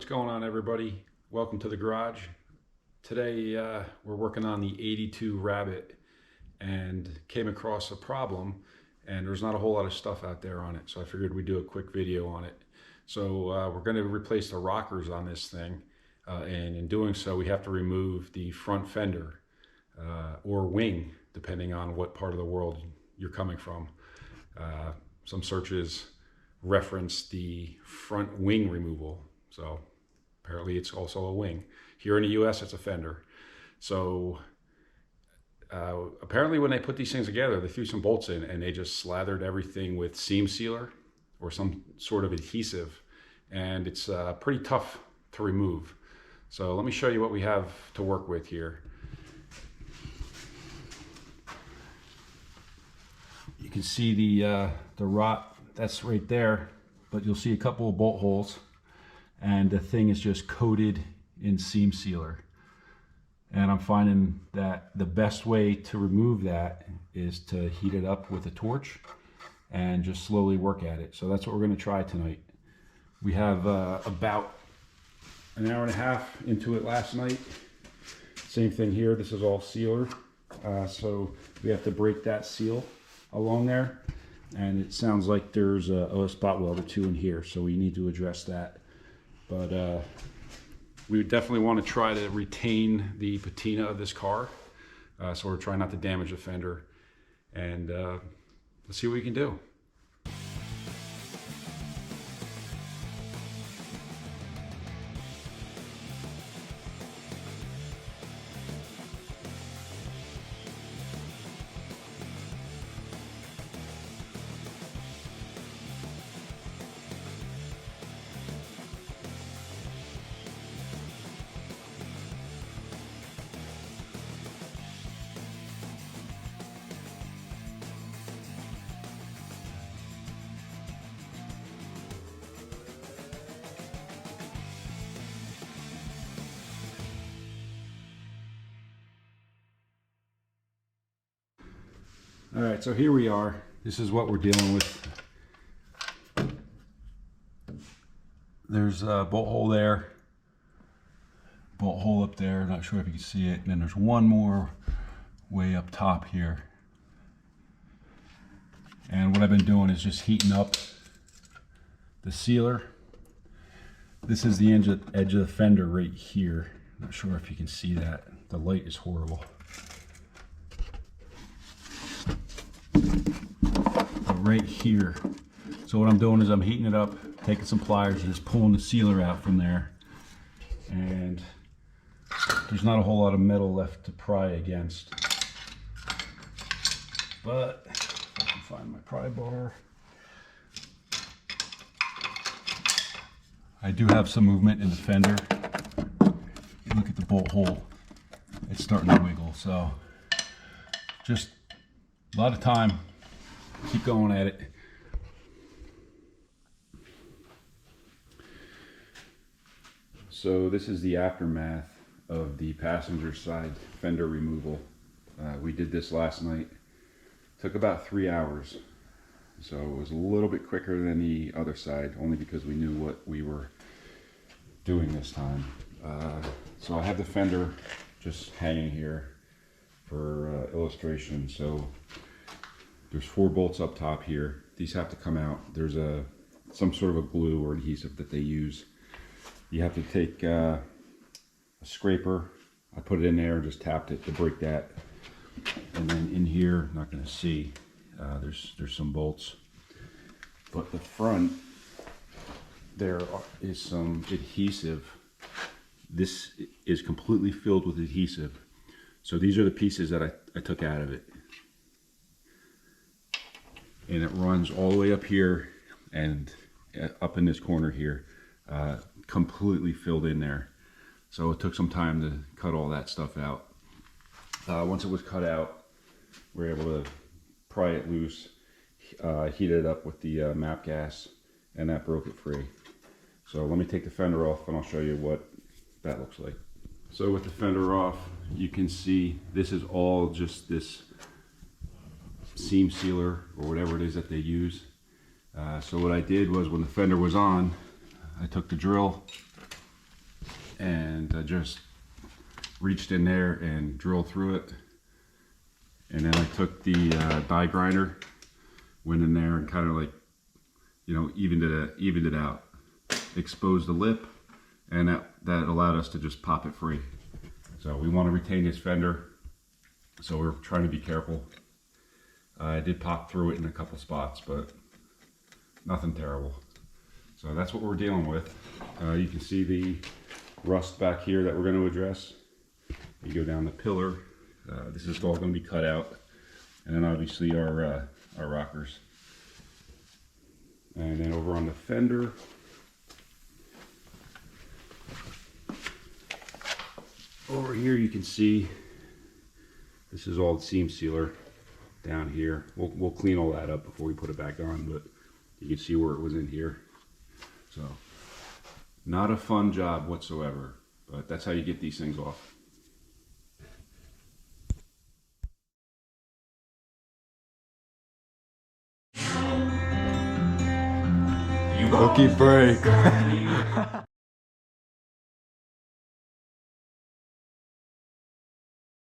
What's going on, everybody? Welcome to the garage. Today we're working on the 82 Rabbit and came across a problem, and there's not a whole lot of stuff out there on it, so I figured we'd do a quick video on it. So we're going to replace the rockers on this thing, and in doing so we have to remove the front fender or wing, depending on what part of the world you're coming from. Some searches reference the front wing removal, so apparently it's also a wing. Here in the US it's a fender. So apparently when they put these things together, they threw some bolts in and they just slathered everything with seam sealer or some sort of adhesive, and it's pretty tough to remove. So let me show you what we have to work with here. You can see the rot that's right there, but you'll see a couple of bolt holes, and the thing is just coated in seam sealer. And I'm finding that the best way to remove that is to heat it up with a torch and just slowly work at it. So that's what we're going to try tonight. We have about an hour and a half into it last night. Same thing here, this is all sealer. So we have to break that seal along there, and it sounds like there's a spot weld or two in here, so we need to address that. But we would definitely want to try to retain the patina of this car, so we're trying not to damage the fender, and let's see what we can do. All right, so here we are. This is what we're dealing with. There's a bolt hole there, bolt hole up there, not sure if you can see it, and then there's one more way up top here. And what I've been doing is just heating up the sealer. This is the edge of the fender right here. Not sure if you can see that. The light is horrible. Right here. So what I'm doing is I'm heating it up, taking some pliers and just pulling the sealer out from there. And there's not a whole lot of metal left to pry against. But if I can find my pry bar. I do have some movement in the fender. You look at the bolt hole. It's starting to wiggle. So just a lot of time. Keep going at it. So this is the aftermath of the passenger side fender removal. We did this last night. Took about 3 hours. So it was a little bit quicker than the other side, only because we knew what we were doing this time. So I have the fender just hanging here for illustration. So there's 4 bolts up top here. These have to come out. There's some sort of a glue or adhesive that they use. You have to take a scraper. I put it in there and just tapped it to break that. And then in here, not going to see, there's some bolts. But the front, there is some adhesive. This is completely filled with adhesive. So these are the pieces that I took out of it. And it runs all the way up here and up in this corner here, completely filled in there. So it took some time to cut all that stuff out. Once it was cut out, we were able to pry it loose, heat it up with the MAP gas, and that broke it free. So let me take the fender off and I'll show you what that looks like. So with the fender off, you can see this is all just this seam sealer or whatever it is that they use. So what I did was, when the fender was on, I took the drill and just reached in there and drilled through it. And then I took the die grinder, went in there and kind of like, you know, evened it out, exposed the lip, and that allowed us to just pop it free. So we want to retain this fender, so we're trying to be careful. I did pop through it in a couple spots, but nothing terrible. So that's what we're dealing with. You can see the rust back here that we're going to address. You go down the pillar. This is all going to be cut out, and then obviously our rockers. And then over on the fender, over here you can see this is all the seam sealer down here. We'll clean all that up before we put it back on, but you can see where it was in here. So not a fun job whatsoever, but that's how you get these things off. Lucky break.